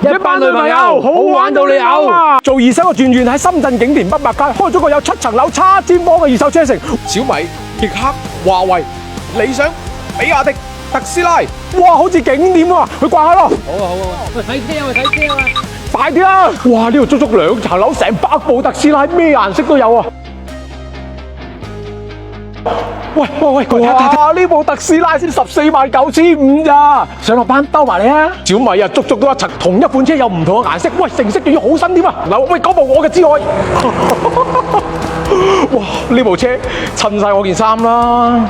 一班女朋友好玩到你嘔啊！做二手嘅轉轉喺深圳景田北百街開咗個有7層樓叉尖幫嘅二手車城，小米、極氪、華為、理想、比亞迪、特斯拉，哇，好似景點啊！去逛下咯。好啊！喂，睇車啊！睇車啊！快啲啦！哇，呢度足足2層樓，成百部特斯拉，咩顏色都有啊！喂，哇！呢部特斯拉先149500咋？上落班兜埋你啊！小米啊，足足都1層，同一款車有唔同嘅顏色，喂，成色仲要好新添啊！嗱，喂，嗰部我嘅之外，哇！呢部車襯晒我件衫啦，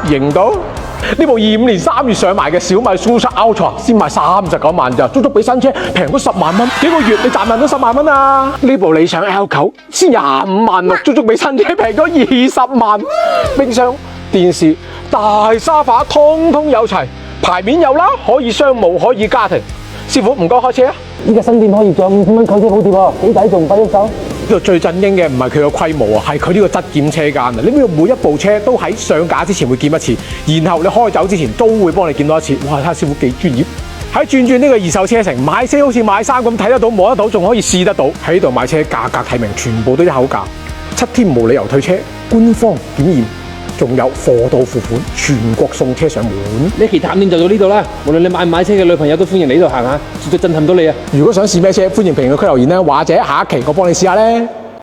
型到！呢部25年3月上賣嘅小米 Super Ultra 先賣39萬咋，足足比新車平咗10萬蚊。幾個月你賺唔賺到10萬蚊啊？呢部理想 L9 先25萬6，足足比新車平咗20萬。冰箱、電視、大沙發，通通有齊，牌面有啦，可以商務，可以家庭。師傅唔該開車啊！依家新店可以仲有50蚊購車補貼喎，幾抵仲唔快啲手？呢度最震驚嘅唔係佢個規模啊，係佢呢個質檢車間啊！你知道每一部車都喺上架之前會檢一次，然後你開走之前都會幫你檢多一次。哇！睇下師傅幾專業。喺轉呢個二手車城買車好似買衫咁，睇得到摸得到，仲可以試得到。喺呢度買車價格睇明，全部都一口價，7天無理由退車，官方檢驗。仲有貨到付款，全國送車上門。呢期探店就到呢度啦，無論你買唔買車嘅女朋友都歡迎你呢度行下，絕對震撼到你啊！如果想試咩車，歡迎評論區留言啦，或者下一期我幫你試下咧。